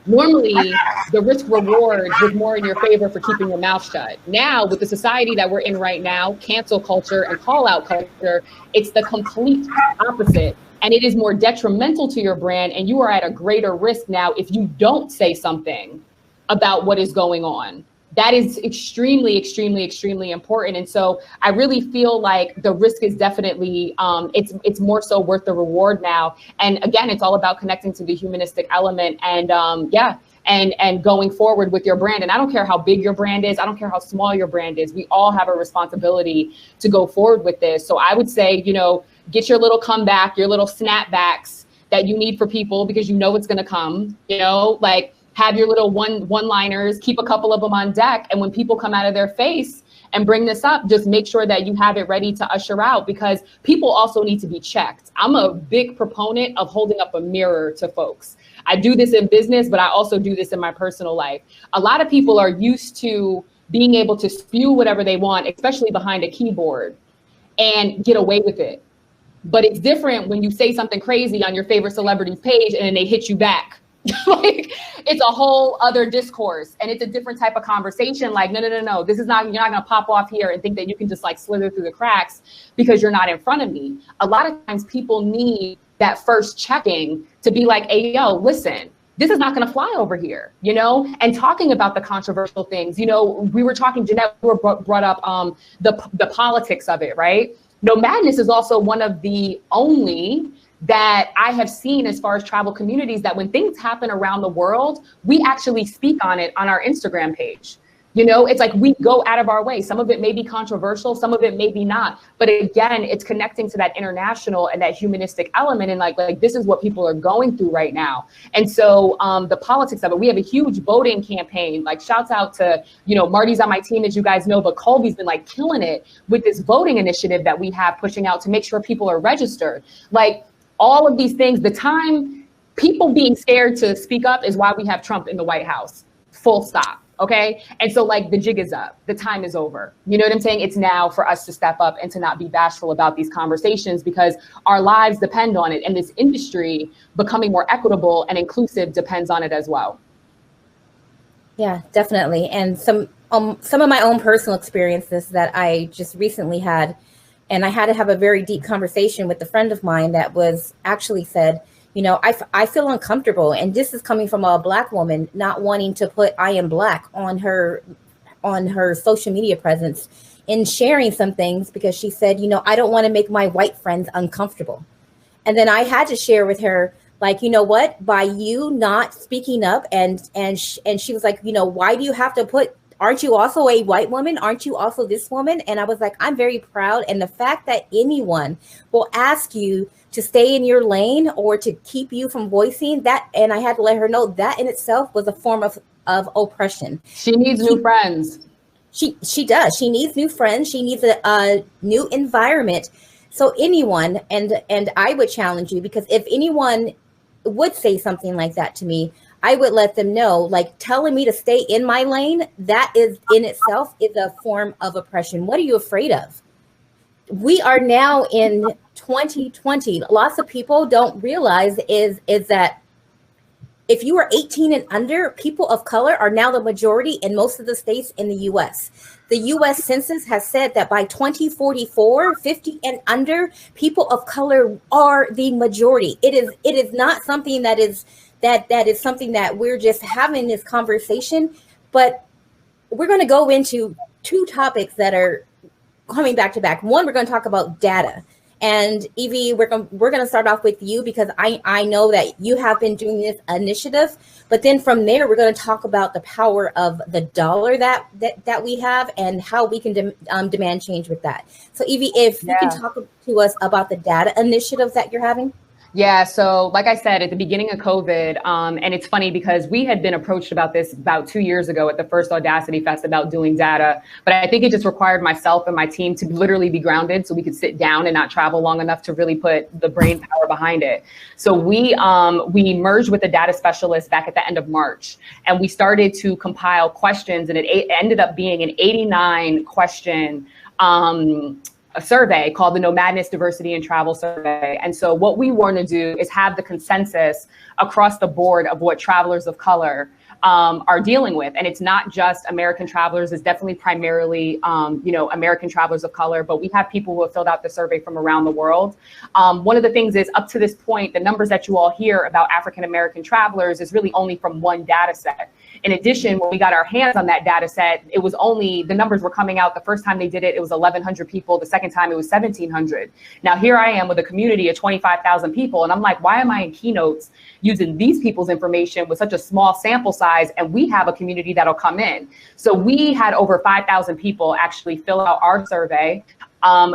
Normally, the risk reward was more in your favor for keeping your mouth shut. Now, with the society that we're in right now, cancel culture and call out culture, it's the complete opposite. And it is more detrimental to your brand, and you are at a greater risk now if you don't say something about what is going on. That is extremely, extremely, extremely important. And so I really feel like the risk is definitely, it's more so worth the reward now. And again, it's all about connecting to the humanistic element and and going forward with your brand. And I don't care how big your brand is. I don't care how small your brand is. We all have a responsibility to go forward with this. So I would say, you know, get your little comeback, your little snapbacks that you need for people, because you know it's going to come, you know, like, have your little one-liners, keep a couple of them on deck. And when people come out of their face and bring this up, just make sure that you have it ready to usher out, because people also need to be checked. I'm a big proponent of holding up a mirror to folks. I do this in business, but I also do this in my personal life. A lot of people are used to being able to spew whatever they want, especially behind a keyboard, and get away with it. But it's different when you say something crazy on your favorite celebrity's page and then they hit you back. Like, it's a whole other discourse, and it's a different type of conversation. Like, no, this is not, you're not going to pop off here and think that you can just like slither through the cracks because you're not in front of me. A lot of times people need that first checking to be like, hey, yo, listen, this is not going to fly over here, you know, and talking about the controversial things. You know, we were talking, Jeannette, we were brought up the politics of it, right? Nomadness is also one of the only that I have seen as far as travel communities that when things happen around the world, we actually speak on it on our Instagram page. You know, it's like we go out of our way. Some of it may be controversial, some of it may be not. But again, it's connecting to that international and that humanistic element. And like this is what people are going through right now. And so the politics of it, we have a huge voting campaign. Like shouts out to, you know, Marty's on my team, as you guys know, but Colby's been like killing it with this voting initiative that we have pushing out to make sure people are registered. Like all of these things, the time people being scared to speak up is why we have Trump in the White House, full stop. Okay. And so like the jig is up, the time is over. You know what I'm saying? It's now for us to step up and to not be bashful about these conversations because our lives depend on it. And this industry becoming more equitable and inclusive depends on it as well. Yeah, definitely. And some of my own personal experiences that I just recently had, and I had to have a very deep conversation with a friend of mine that was actually said, you know, I feel uncomfortable. And this is coming from a Black woman not wanting to put I am Black on her social media presence in sharing some things because she said, you know, I don't want to make my white friends uncomfortable. And then I had to share with her, like, you know what, by you not speaking up and she was like, you know, why do you have to put, aren't you also a white woman? Aren't you also this woman? And I was like, I'm very proud. And the fact that anyone will ask you to stay in your lane or to keep you from voicing that. And I had to let her know that in itself was a form of oppression. She needs new friends. She does. She needs new friends. She needs a new environment. So anyone, and I would challenge you, because if anyone would say something like that to me, I would let them know, like telling me to stay in my lane, that is in itself is a form of oppression. What are you afraid of? We are now in 2020. Lots of people don't realize is that if you are 18 and under, people of color are now the majority in most of the states in the US. The US Census has said that by 2044, 50 and under, people of color are the majority. It is not something that is something that we're just having this conversation, but we're going to go into two topics that are coming back to back. One, we're going to talk about data. And Evie, we're going to start off with you because I know that you have been doing this initiative, but then from there, we're going to talk about the power of the dollar that we have and how we can demand change with that. So Evie, if you can talk to us about the data initiative that you're having. Yeah, so like I said, at the beginning of COVID, and it's funny because we had been approached about this about 2 years ago at the first Audacity Fest about doing data, but I think it just required myself and my team to literally be grounded so we could sit down and not travel long enough to really put the brain power behind it. So we merged with a data specialist back at the end of March, and we started to compile questions, and it ended up being an 89 question a survey called the Nomadness, Diversity, and Travel Survey. And so what we want to do is have the consensus across the board of what travelers of color are dealing with. And it's not just American travelers, it's definitely primarily, American travelers of color, but we have people who have filled out the survey from around the world. One of the things is, up to this point, the numbers that you all hear about African-American travelers is really only from one data set. In addition, when we got our hands on that data set, it was only, the numbers were coming out, the first time they did it, it was 1,100 people. The second time it was 1,700. Now here I am with a community of 25,000 people. And I'm like, why am I in keynotes using these people's information with such a small sample size? And we have a community that'll come in. So we had over 5,000 people actually fill out our survey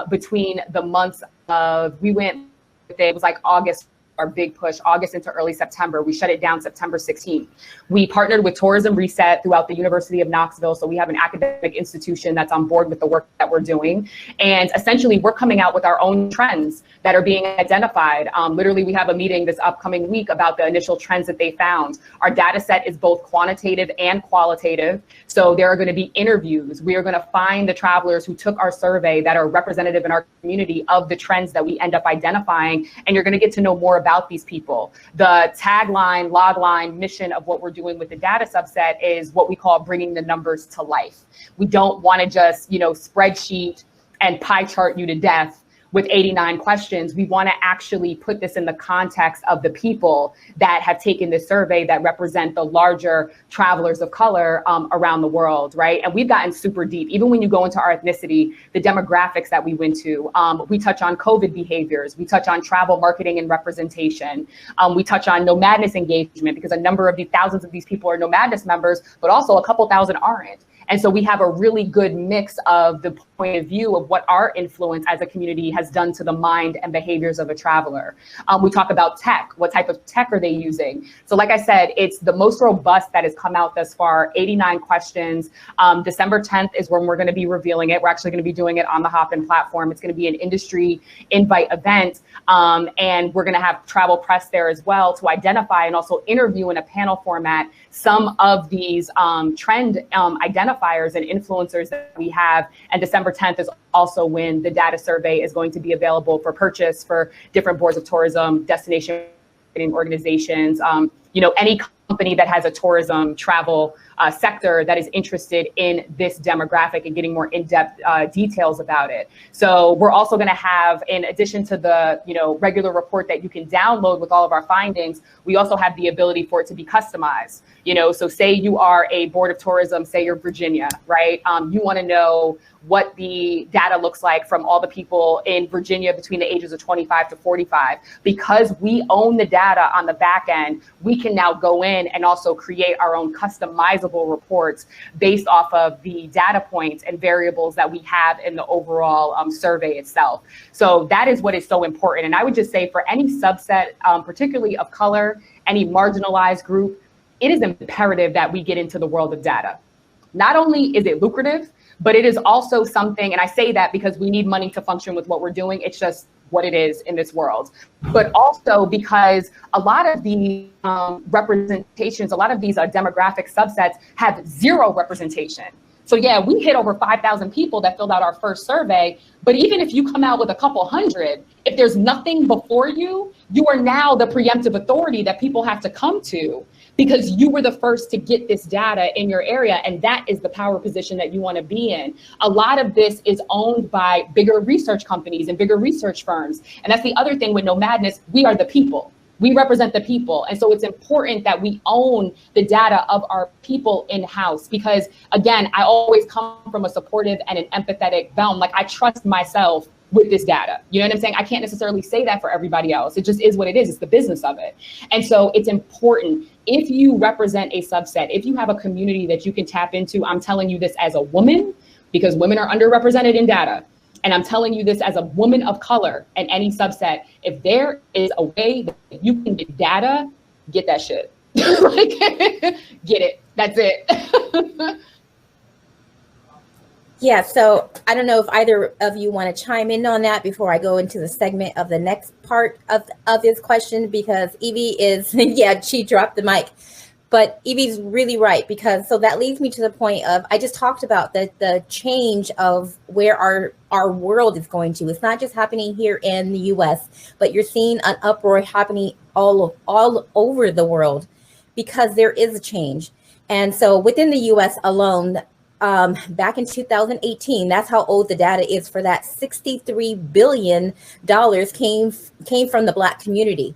between the months of, it was like August, our big push, August into early September. We shut it down September 16th. We partnered with Tourism Reset throughout the University of Knoxville. So we have an academic institution that's on board with the work that we're doing. And essentially we're coming out with our own trends that are being identified. Literally, we have a meeting this upcoming week about the initial trends that they found. Our data set is both quantitative and qualitative. So there are going to be interviews. We are going to find the travelers who took our survey that are representative in our community of the trends that we end up identifying. And you're going to get to know more about these people. The tagline, logline, mission of what we're doing with the data subset is what we call bringing the numbers to life. We don't want to just, spreadsheet and pie chart you to death with 89 questions. We want to actually put this in the context of the people that have taken this survey that represent the larger travelers of color around the world, right? And we've gotten super deep. Even when you go into our ethnicity, the demographics that we went to, we touch on COVID behaviors, we touch on travel marketing and representation, we touch on nomadness engagement, because a number of thousands of these people are nomadness members, but also a couple thousand aren't. And so we have a really good mix of the point of view of what our influence as a community has done to the mind and behaviors of a traveler. We talk about tech. What type of tech are they using? So like I said, it's the most robust that has come out thus far, 89 questions. December 10th is when we're going to be revealing it. We're actually going to be doing it on the Hopin platform. It's going to be an industry invite event. And we're going to have travel press there as well to identify and also interview in a panel format some of these trend identifiers and influencers that we have. And December 10th is also when the data survey is going to be available for purchase for different boards of tourism, destination organizations, any company that has a tourism travel sector that is interested in this demographic and getting more in-depth details about it. So we're also going to have, in addition to the regular report that you can download with all of our findings, we also have the ability for it to be customized. So say you are a board of tourism, say you're Virginia, right? You want to know what the data looks like from all the people in Virginia between the ages of 25 to 45. Because we own the data on the back end, we can now go in and also create our own customizable reports based off of the data points and variables that we have in the overall survey itself. So that is what is so important. And I would just say for any subset, particularly of color, any marginalized group, it is imperative that we get into the world of data. Not only is it lucrative, but it is also something, and I say that because we need money to function with what we're doing. It's just what it is in this world. But also because a lot of the representations, a lot of these demographic subsets have zero representation. So yeah, we hit over 5,000 people that filled out our first survey, but even if you come out with a couple hundred, if there's nothing before you, you are now the preemptive authority that people have to come to, because you were the first to get this data in your area, and that is the power position that you want to be in. A lot of this is owned by bigger research companies and bigger research firms. And that's the other thing with Nomadness, we are the people. We represent the people. And so it's important that we own the data of our people in-house, because again, I always come from a supportive and an empathetic realm. Like, I trust myself with this data. You know what I'm saying? I can't necessarily say that for everybody else. It just is what it is. It's the business of it. And so it's important, if you represent a subset, if you have a community that you can tap into, I'm telling you this as a woman, because women are underrepresented in data. And I'm telling you this as a woman of color and any subset, if there is a way that you can get data, get that shit. Like, get it. That's it. Yeah, so I don't know if either of you want to chime in on that before I go into the segment of the next part of this question, because Evie is, yeah, she dropped the mic. But Evie's really right, because so that leads me to the point of, I just talked about the change of where our world is going to. It's not just happening here in the US, but you're seeing an uproar happening all over the world, because there is a change. And so within the US alone, back in 2018, that's how old the data is for that, $63 billion came from the Black community.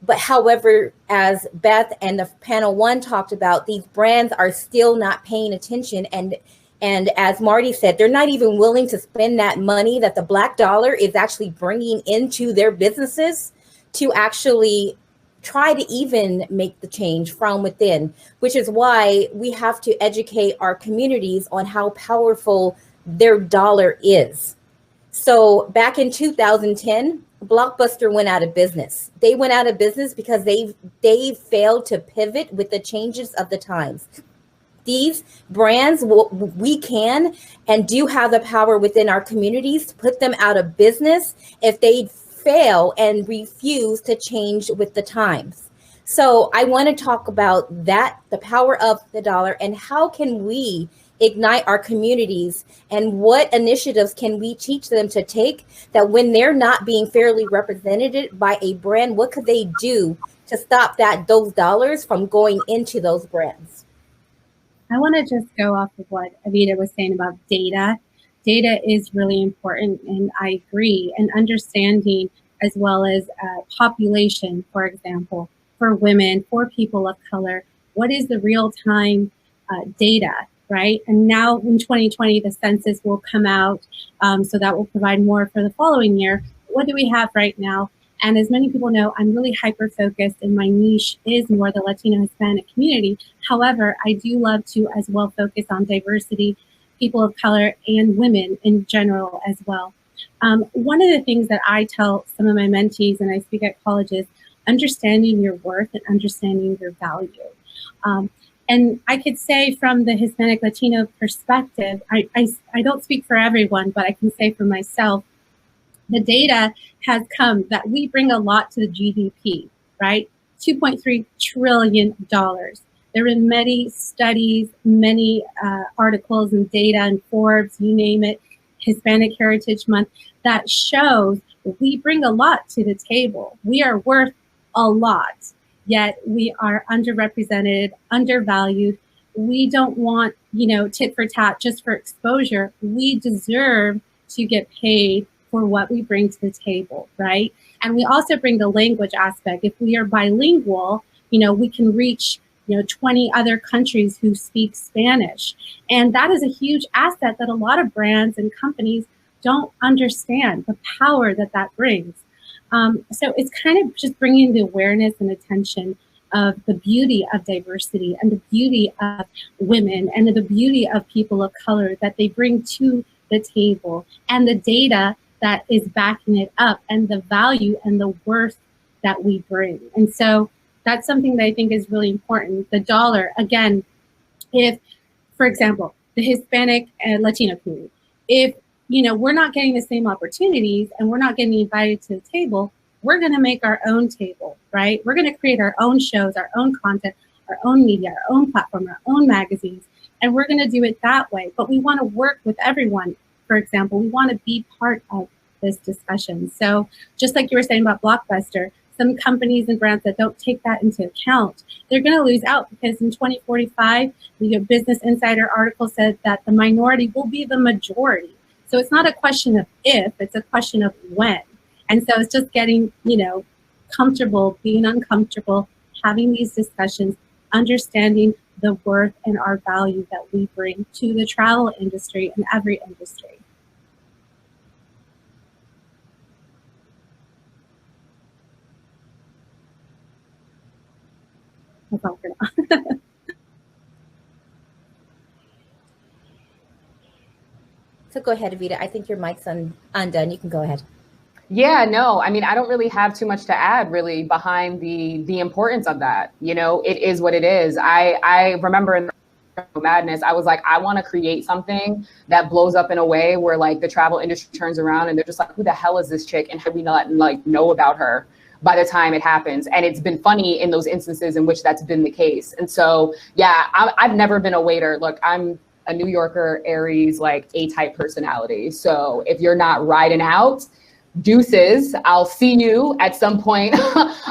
But however, as Beth and the panel one talked about, these brands are still not paying attention. And as Marty said, they're not even willing to spend that money that the Black dollar is actually bringing into their businesses to actually try to even make the change from within, which is why we have to educate our communities on how powerful their dollar is. So back in 2010, Blockbuster went out of business. They went out of business because they failed to pivot with the changes of the times. These brands, we can and do have the power within our communities to put them out of business if they fail and refuse to change with the times. So I want to talk about that, the power of the dollar, and how can we ignite our communities, and what initiatives can we teach them to take that when they're not being fairly represented by a brand, what could they do to stop those dollars from going into those brands? I want to just go off of what Aveda was saying about data. Data is really important, and I agree. And understanding, as well as population, for example, for women, for people of color, what is the real-time data, right? And now in 2020, the census will come out, so that will provide more for the following year. What do we have right now? And as many people know, I'm really hyper-focused and my niche is more the Latino Hispanic community. However, I do love to as well focus on diversity, people of color, and women in general as well. One of the things that I tell some of my mentees, and I speak at colleges, understanding your worth and understanding your value. And I could say from the Hispanic Latino perspective, I don't speak for everyone, but I can say for myself, the data has come that we bring a lot to the GDP, right? $2.3 trillion. There have been many studies, many articles and data and Forbes, you name it, Hispanic Heritage Month, that shows we bring a lot to the table. We are worth a lot, yet we are underrepresented, undervalued. We don't want, tit for tat just for exposure. We deserve to get paid for what we bring to the table, right? And we also bring the language aspect. If we are bilingual, we can reach 20 other countries who speak Spanish. And that is a huge asset that a lot of brands and companies don't understand, the power that that brings. So it's kind of just bringing the awareness and attention of the beauty of diversity and the beauty of women and the beauty of people of color that they bring to the table, and the data that is backing it up, and the value and the worth that we bring. And so that's something that I think is really important. The dollar, again, if, for example, the Hispanic and Latino community, if we're not getting the same opportunities and we're not getting invited to the table, we're going to make our own table, right? We're going to create our own shows, our own content, our own media, our own platform, our own magazines, and we're going to do it that way. But we want to work with everyone. For example, we want to be part of this discussion. So just like you were saying about Blockbuster, some companies and brands that don't take that into account, they're going to lose out, because in 2045, the Business Insider article said that the minority will be the majority. So it's not a question of if, it's a question of when. And so it's just getting, comfortable, being uncomfortable, having these discussions, understanding the worth and our value that we bring to the travel industry and every industry. That's all for now. So go ahead, Evita. I think your mic's undone. You can go ahead. Yeah, no, I mean, I don't really have too much to add really behind the importance of that. It is what it is. I remember in Nomadness, I was like, I want to create something that blows up in a way where like the travel industry turns around and they're just like, who the hell is this chick? And how do we not like know about her by the time it happens? And it's been funny in those instances in which that's been the case. And so, yeah, I've never been a waiter. Look, I'm a New Yorker, Aries, like A-type personality. So if you're not riding out, deuces, I'll see you at some point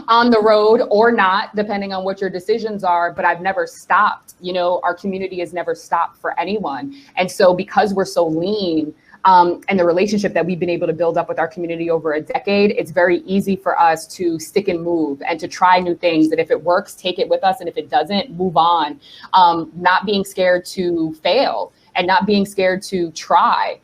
on the road or not, depending on what your decisions are. But I've never stopped. Our community has never stopped for anyone. And so because we're so lean, and the relationship that we've been able to build up with our community over a decade, it's very easy for us to stick and move and to try new things. And if it works, take it with us. And if it doesn't, move on. Not being scared to fail and not being scared to try,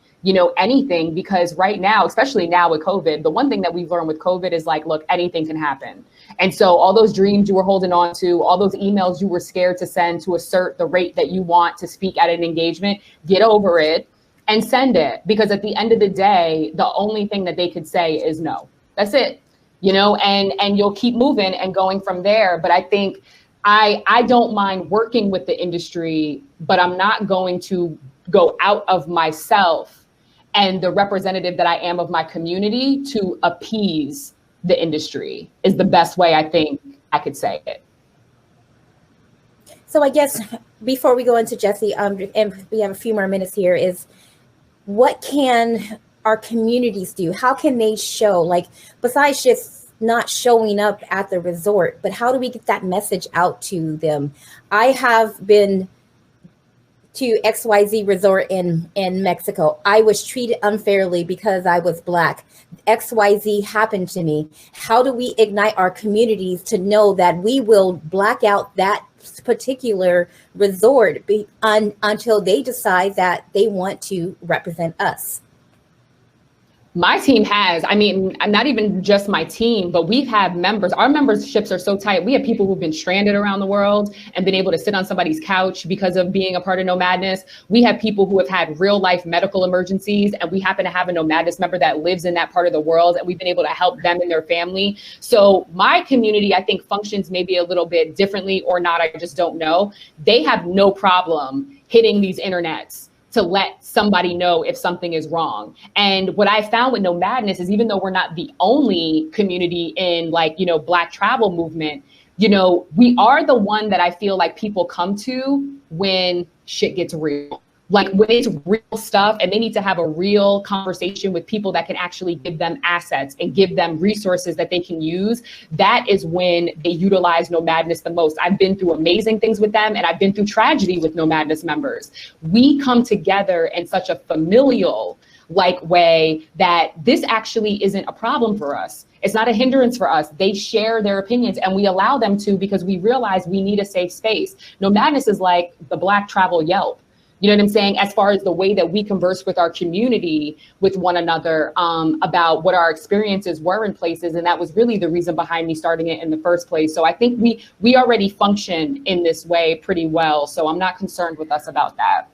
anything, because right now, especially now with COVID, the one thing that we've learned with COVID is like, look, anything can happen. And so all those dreams you were holding on to, all those emails you were scared to send to assert the rate that you want to speak at an engagement, get over it and send it. Because at the end of the day, the only thing that they could say is no. That's it, and you'll keep moving and going from there. But I think I don't mind working with the industry, but I'm not going to go out of myself and the representative that I am of my community to appease the industry is the best way I think I could say it. So I guess before we go into Jessie, and we have a few more minutes here, is what can our communities do? How can they show, like, besides just not showing up at the resort, but how do we get that message out to them? I have been to XYZ resort in Mexico. I was treated unfairly because I was Black. XYZ happened to me. How do we ignite our communities to know that we will black out that particular resort until they decide that they want to represent us? My team has, I mean, not even just my team, but we've had members, our memberships are so tight. We have people who've been stranded around the world and been able to sit on somebody's couch because of being a part of Nomadness. We have people who have had real life medical emergencies, and we happen to have a Nomadness member that lives in that part of the world, and we've been able to help them and their family. So my community, I think, functions maybe a little bit differently or not, I just don't know. They have no problem hitting these internets to let somebody know if something is wrong. And what I found with Nomadness is, even though we're not the only community in, like, you know, Black travel movement, you know, we are the one that I feel like people come to when shit gets real. Like when it's real stuff and they need to have a real conversation with people that can actually give them assets and give them resources that they can use, that is when they utilize Nomadness the most. I've been through amazing things with them, and I've been through tragedy with Nomadness members. We come together in such a familial like way that this actually isn't a problem for us. It's not a hindrance for us. They share their opinions and we allow them to, because we realize we need a safe space. Nomadness is like the Black travel Yelp. You know what I'm saying? As far as the way that we converse with our community, with one another, about what our experiences were in places. And that was really the reason behind me starting it in the first place. So I think we already function in this way pretty well. So I'm not concerned with us about that.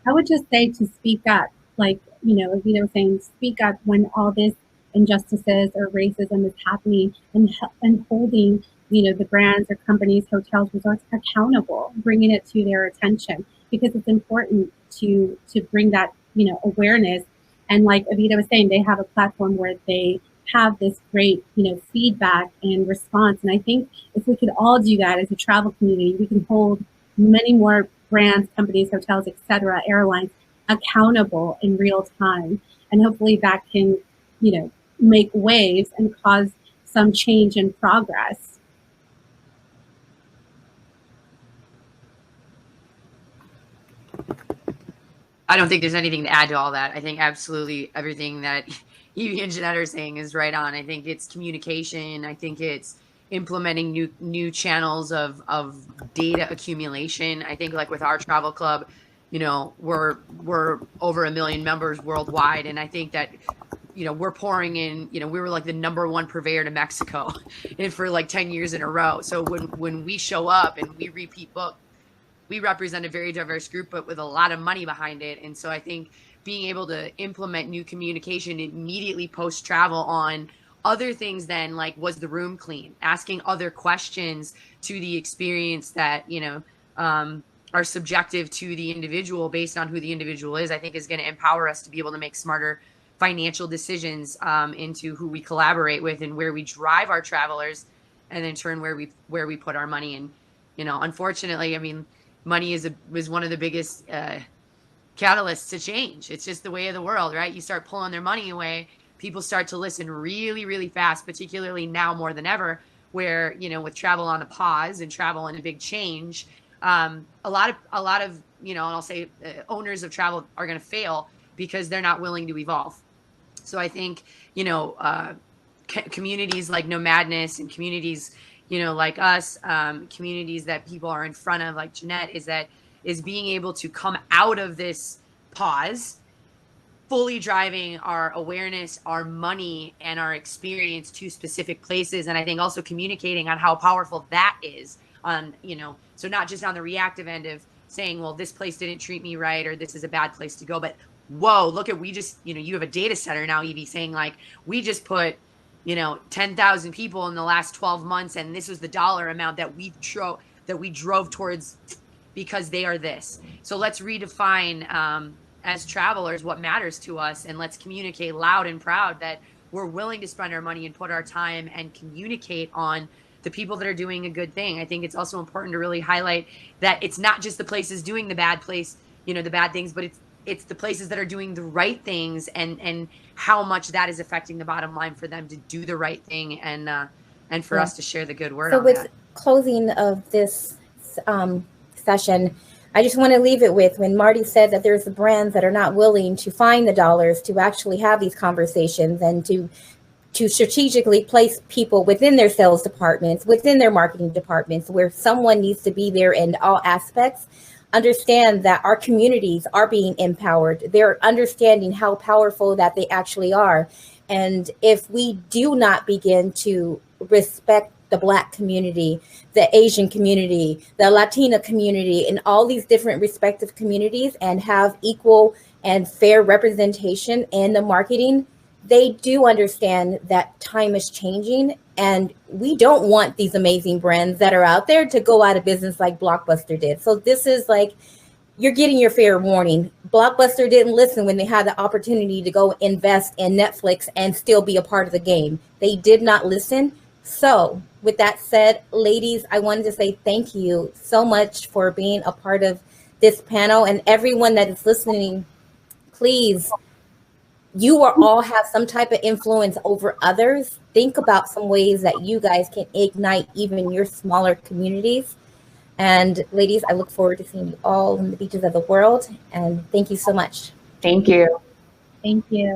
I would just say to speak up, like, you know, Evita was saying, speak up when all this injustices or racism is happening, and holding, you know, the brands or companies, hotels, resorts accountable, bringing it to their attention, because it's important to bring that, you know, awareness. And like Evita was saying, they have a platform where they have this great, you know, feedback and response. And I think if we could all do that as a travel community, we can hold many more brands, companies, hotels, etc., airlines accountable in real time. And hopefully that can, you know, make waves and cause some change and progress. I don't think there's anything to add to all that. I think absolutely everything that Evie and Jeannette are saying is right on. I think it's communication. I think it's implementing new channels of data accumulation. I think, like with our travel club, you know, we're over 1 million members worldwide, and I think that, you know, we're pouring in, you know, we were like the #1 purveyor to Mexico and for like 10 years in a row. So when we show up and we repeat book, we represent a very diverse group, but with a lot of money behind it. And so I think being able to implement new communication immediately post travel on other things than, like, was the room clean? Asking other questions to the experience that, you know, are subjective to the individual based on who the individual is, I think is going to empower us to be able to make smarter financial decisions into who we collaborate with and where we drive our travelers, and in turn where we put our money. And, you know, unfortunately, I mean, money is one of the biggest catalysts to change. It's just the way of the world, right? You start pulling their money away, people start to listen really, really fast, particularly now more than ever, where, you know, with travel on a pause and travel in a big change, a lot of, you know, and I'll say owners of travel are going to fail because they're not willing to evolve. So I think, you know, communities like Nomadness and communities, you know, like us, communities that people are in front of, like Jeannette, is being able to come out of this pause, fully driving our awareness, our money, and our experience to specific places. And I think also communicating on how powerful that is on, you know, so not just on the reactive end of saying, well, this place didn't treat me right, or this is a bad place to go, but whoa, look at, we just, you know, you have a data center now, Evie, saying like, we just put, you know, 10,000 people in the last 12 months, and this was the dollar amount that we drove towards because they are this. So let's redefine as travelers what matters to us, and let's communicate loud and proud that we're willing to spend our money and put our time and communicate on the people that are doing a good thing. I think it's also important to really highlight that it's not just the places doing the bad things, but it's the places that are doing the right things, and how much that is affecting the bottom line for them to do the right thing, and for us to share the good word. So on with that. Closing of this session, I just want to leave it with, when Marty said that there's the brands that are not willing to find the dollars to actually have these conversations and to strategically place people within their sales departments, within their marketing departments, where someone needs to be there in all aspects. understand that our communities are being empowered. They're understanding how powerful that they actually are. And if we do not begin to respect the Black community, the Asian community, the Latina community, and all these different respective communities, and have equal and fair representation in the marketing, they do understand that time is changing, and we don't want these amazing brands that are out there to go out of business like Blockbuster did. So this is like, you're getting your fair warning. Blockbuster didn't listen when they had the opportunity to go invest in Netflix and still be a part of the game. They did not listen. So with that said, ladies, I wanted to say thank you so much for being a part of this panel, and everyone that is listening, please, you are all have some type of influence over others. Think about some ways that you guys can ignite even your smaller communities. And ladies, I look forward to seeing you all on the beaches of the world. And thank you so much. Thank you. Thank you.